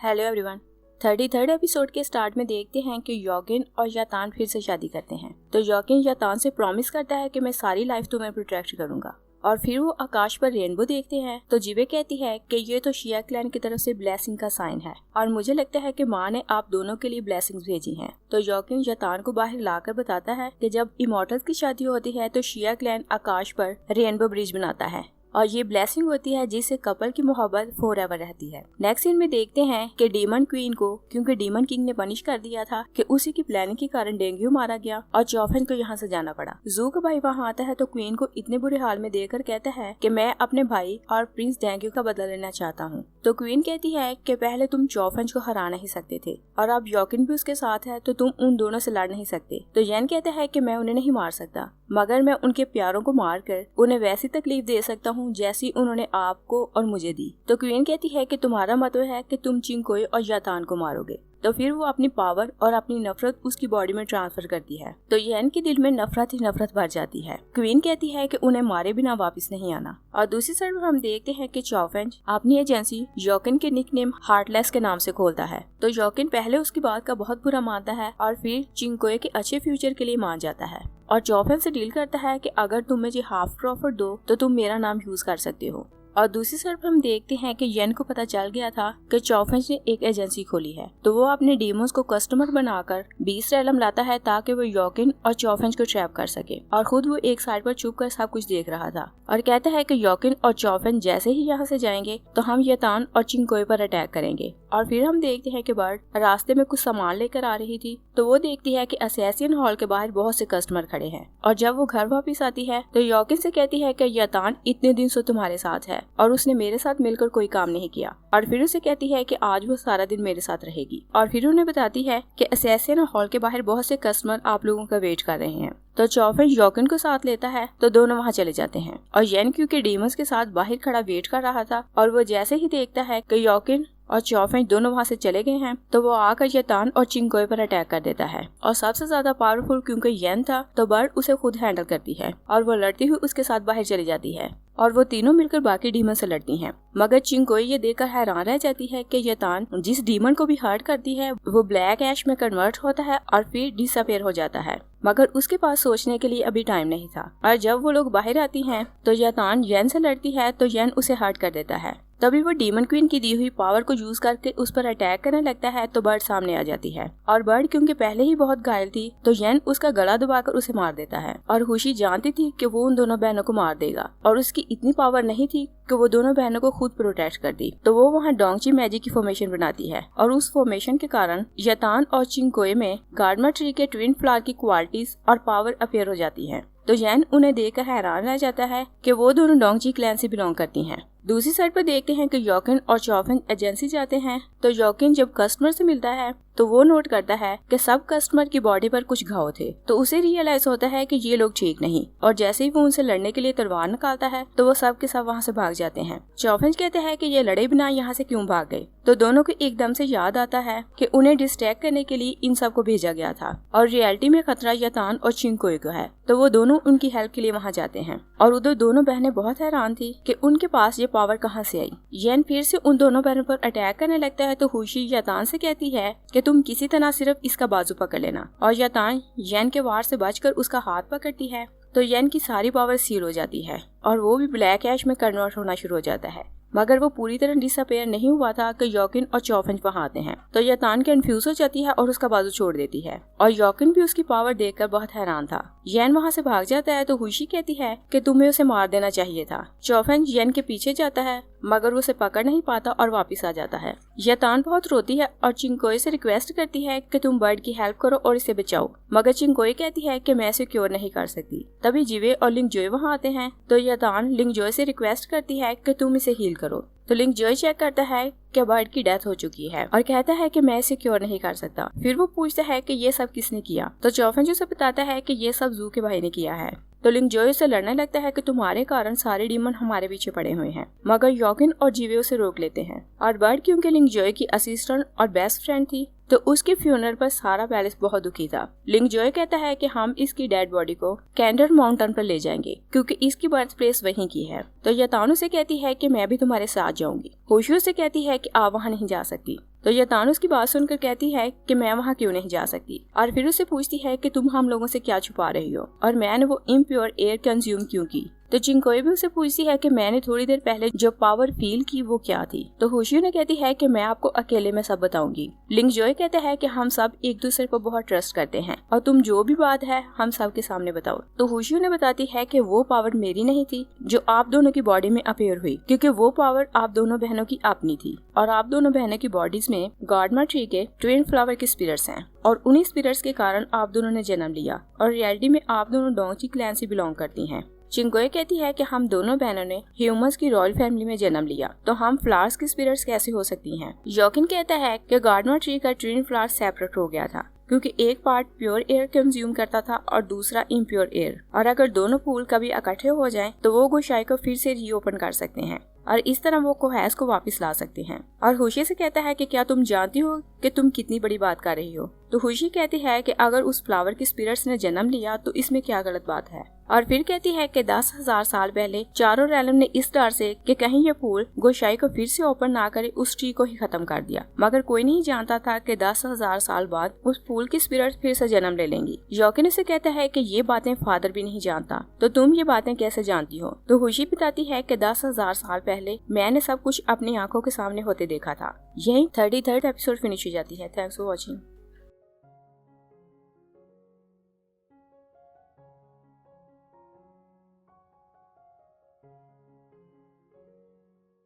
Hello everyone. 33rd episode के start में देखते हैं कि योगिन और यातान फिर से शादी करते हैं। तो योगिन यातान से प्रॉमिस करता है कि मैं सारी लाइफ तुम्हें प्रोटेक्ट करूंगा। और फिर वो आकाश पर रेनबो देखते हैं तो जिवे कहती है कि ये तो शिया क्लैन की तरफ से ब्लेसिंग का साइन है और मुझे लगता है कि माँ ने आप दोनों के लिए ब्लेसिंग्स भेजी हैं। तो योगिन यातान को बाहर लाकर बताता है कि जब इमॉर्टल्स की शादी होती है तो शिया क्लैन आकाश पर रेनबो ब्रिज बनाता है और ये ब्लेसिंग होती है जिससे कपल की मोहब्बत फॉरएवर रहती है। नेक्स्ट सीन में देखते हैं कि डीमन क्वीन को क्योंकि डीमन किंग ने पनिश कर दिया था कि उसी की प्लानिंग के कारण डेंगू मारा गया और चौफेन को यहाँ से जाना पड़ा। जू का भाई वहाँ आता है तो क्वीन को इतने बुरे हाल में देखकर कहता है कि मैं अपने भाई और प्रिंस डेंगू का बदला लेना चाहता हूँ। तो क्वीन कहती है कि पहले तुम चौफेन को हरा नहीं सकते थे और अब योगिन भी उसके साथ है तो तुम उन दोनों से लड़ नहीं सकते। तो येन कहता है कि मैं उन्हें नहीं मार सकता मगर मैं उनके प्यारों को मार कर उन्हें वैसी तकलीफ दे सकता हूँ जैसी उन्होंने आपको और मुझे दी। तो क्वीन कहती है कि तुम्हारा मतलब है कि तुम चिंगकोई और यातान को मारोगे। तो फिर वो अपनी पावर और अपनी नफरत उसकी बॉडी में ट्रांसफर करती है तो येन के दिल में नफरत ही नफरत भर जाती है। क्वीन कहती है कि उन्हें मारे बिना वापस नहीं आना। और दूसरी साइड पर हम देखते हैं कि चौफेन अपनी एजेंसी योकिन के निकनेम हार्टलेस के नाम से खोलता है। तो योकिन पहले उसकी बात का बहुत बुरा मानता है और फिर चिंगकोई के अच्छे फ्यूचर के लिए मान जाता है और चौफेन से डील करता है कि अगर तुम मुझे हाफ प्रॉफिट दो तो तुम मेरा नाम यूज कर सकते हो। और दूसरी तरफ हम देखते हैं कि येन को पता चल गया था कि चौफेन ने एक एजेंसी खोली है तो वो अपने डीमोस को कस्टमर बनाकर 20 रैलम लाता है ताकि वो योगिन और चौफेन को ट्रैप कर सके और खुद वो एक साइड पर छुप कर सब कुछ देख रहा था और कहता है कि योगिन और चौफेन जैसे ही यहाँ से जाएंगे तो हम यातान और चिंगकोई पर अटैक करेंगे। और फिर हम देखते हैं कि बर्ड रास्ते में कुछ सामान लेकर आ रही थी तो वो देखती है कि असैसियन हॉल के बाहर बहुत से कस्टमर खड़े हैं और जब वो घर वापस आती है तो योगिन से कहती है कि यातान इतने दिन से तुम्हारे साथ है और उसने मेरे साथ मिलकर कोई काम नहीं किया और फिर उसे कहती है कि आज वो सारा दिन मेरे साथ रहेगी। और फिर उन्हें बताती है कि असैसियन हॉल के बाहर बहुत से कस्टमर आप लोगों का वेट कर रहे हैं। तो चौफेन योगिन को साथ लेता है तो दोनों वहाँ चले जाते हैं और येन क्योंकि डीमंस के साथ बाहर खड़ा वेट कर रहा था और वो जैसे ही देखता है कि योगिन और चौफेन दोनों वहाँ से चले गए हैं तो वो आकर यातान और चिंगकोई पर अटैक कर देता है और सबसे ज्यादा पावरफुल क्योंकि येन था तो बर्ड उसे खुद हैंडल करती है और वो लड़ती हुई उसके साथ बाहर चली जाती है और वो तीनों मिलकर बाकी डीमन से लड़ती हैं। मगर चिंगकोई ये देखकर हैरान रह जाती है कि यातान जिस डीमन को भी हर्ट करती है वो ब्लैक ऐश में कन्वर्ट होता है और फिर डिसअपीयर हो जाता है मगर उसके पास सोचने के लिए अभी टाइम नहीं था। और जब वो लोग बाहर आती हैं तो यातान येन से लड़ती है तो येन उसे हर्ट कर देता है। तभी वो डीमन क्वीन की दी हुई पावर को यूज करके उस पर अटैक करने लगता है तो बर्ड सामने आ जाती है और बर्ड क्योंकि पहले ही बहुत घायल थी तो येन उसका गला दबाकर उसे मार देता है और खुशी जानती थी कि वो उन दोनों बहनों को मार देगा और उसकी इतनी पावर नहीं थी कि वो दोनों बहनों को खुद प्रोटेक्ट करती। तो वो वहाँ डोंगची मैजिक की फॉर्मेशन बनाती है और उस फॉर्मेशन के कारण यातान और चिंगकोई में गार्डमा ट्री के ट्विन फ्लावर की क्वालिटीज और पावर अपीयर हो जाती है। तो येन उन्हें देखकर हैरान रह जाता है कि वो दोनों डोंगची क्लैन से बिलोंग करती हैं। दूसरी साइड पर देखते हैं कि योगिन और चौफेन एजेंसी जाते हैं तो योगिन जब कस्टमर से मिलता है तो वो नोट करता है कि सब कस्टमर की बॉडी पर कुछ घाव थे तो उसे रियलाइज होता है कि ये लोग ठीक नहीं और जैसे ही वो उनसे लड़ने के लिए तलवार निकालता है तो वो सब के सब वहाँ से भाग जाते हैं। चौफेन कहते हैं कि ये लड़े बिना यहाँ से क्यों भाग गए तो दोनों को एकदम से याद आता है कि उन्हें डिस्ट्रैक्ट करने के लिए इन सब को भेजा गया था और रियलिटी में खतरा यातान और चिंगकोई को है तो वो दोनों उनकी हेल्प के लिए वहाँ जाते हैं। और उधर दोनों बहनें बहुत हैरान थी कि उनके पास ये पावर कहाँ से आई। येन फिर से उन दोनों बहनों पर अटैक करने लगता है तो खुशी यातान से कहती है कि तुम किसी तरह सिर्फ इसका बाजू पकड़ लेना और यातान येन के वार से बचकर उसका हाथ पकड़ती है तो येन की सारी पावर सील हो जाती है और वो भी ब्लैक ऐश में कन्वर्ट होना शुरू हो जाता है मगर वो पूरी तरह डिसअपीयर नहीं हुआ था कि योगिन और चौफेन वहाँ आते हैं तो यातान कंफ्यूज हो जाती है और उसका बाजू छोड़ देती है और योगिन भी उसकी पावर देखकर बहुत हैरान था। येन वहाँ से भाग जाता है तो खुशी कहती है कि तुम्हें उसे मार देना चाहिए था। चौफेन येन के पीछे जाता है मगर उसे पकड़ नहीं पाता और वापस आ जाता है। यातान बहुत रोती है और चिंगकोई से रिक्वेस्ट करती है कि तुम बर्ड की हेल्प करो और इसे बचाओ मगर चिंगकोई कहती है कि मैं इसे क्योर नहीं कर सकती। तभी जिवे और लिंगजोय वहाँ आते हैं तो यातान लिंगजोय से रिक्वेस्ट करती है कि तुम इसे हील करो तो लिंगजोय चेक करता है कि बर्ड की डेथ हो चुकी है और कहता है कि मैं इसे क्योर नहीं कर सकता। फिर वो पूछता है कि ये सब किसने किया तो चौफेन उसे बताता है कि ये सब जू के भाई ने किया है। तो लिंगजोय से लड़ने लगता है कि तुम्हारे कारण सारे डीमन हमारे पीछे पड़े हुए हैं मगर योगिन और जिवे उसे रोक लेते हैं और बर्ड क्योंकि लिंगजोय की असिस्टेंट और बेस्ट फ्रेंड थी तो उसके फ्यूनरल पर सारा पैलेस बहुत दुखी था। लिंगजोय कहता है कि हम इसकी डेड बॉडी को कैंडर माउंटेन पर ले जाएंगे क्योंकि इसकी बर्थ प्लेस वहीं की है। तो यातानु से कहती है कि मैं भी तुम्हारे साथ जाऊंगी। होशियो से कहती है कि आप वहाँ नहीं जा सकती। तो यतान उसकी बात सुनकर कहती है कि मैं वहाँ क्यों नहीं जा सकती, और फिर उससे पूछती है कि तुम हम लोगों से क्या छुपा रही हो और मैंने वो इम्प्योर एयर कंज्यूम क्यों की। तो चिंकोए भी उसे पूछती है कि मैंने थोड़ी देर पहले जो पावर फील की वो क्या थी। तो होशियो ने कहती है कि मैं आपको अकेले में सब बताऊंगी। लिंगजोए कहते हैं कि हम सब एक दूसरे को बहुत ट्रस्ट करते हैं और तुम जो भी बात है हम सब के सामने बताओ। तो होशियो ने बताती है कि वो पावर मेरी नहीं थी जो आप दोनों की बॉडी में अपीयर हुई, क्योंकि वो पावर आप दोनों बहनों की अपनी थी और आप दोनों बहनों की बॉडीज में गार्डमा ट्री के ट्विन फ्लावर के स्पिरिट्स हैं और उन्हीं स्पिरिट्स के कारण आप दोनों ने जन्म लिया और रियलिटी में आप दोनों डोंगची क्लैन से बिलोंग करती हैं। चिंकोए कहती है कि हम दोनों बहनों ने ह्यूमंस की रॉयल फैमिली में जन्म लिया, तो हम फ्लावर्स की स्पिरिट्स कैसे हो सकती हैं। योकिन कहता है कि गार्डमा ट्री का ट्विन फ्लावर सेपरेट हो गया था क्योंकि एक पार्ट प्योर एयर कंज्यूम करता था और दूसरा इम्प्योर एयर, और अगर दोनों पूल कभी इकट्ठे हो जाएं तो वो गोशाई को फिर से रीओपन कर सकते हैं और इस तरह वो कोहेस को वापस ला सकते हैं। और होशी से कहता है कि क्या तुम जानती हो कि तुम कितनी बड़ी बात कर रही हो। तो होशी कहती है कि अगर उस फ्लावर की स्पिरिट्स ने जन्म लिया तो इसमें क्या गलत बात है। और फिर कहती है कि 10,000 साल पहले चारों रैलम ने इस डर से कि कहीं ये पूल गोशाई को फिर से ओपन ना करे उस ट्री को ही खत्म कर दिया, मगर कोई नहीं जानता था कि 10,000 साल बाद उस पूल की स्पिरिट फिर से जन्म ले लेंगी। योकिन से कहता है कि ये बातें फादर भी नहीं जानता, तो तुम ये बातें कैसे जानती हो। तो होशी बताती है कि 10,000 साल पहले मैंने सब कुछ अपनी आंखों के सामने होते देखा था। यही 33rd एपिसोड फिनिश हो जाती है। Thanks for watching.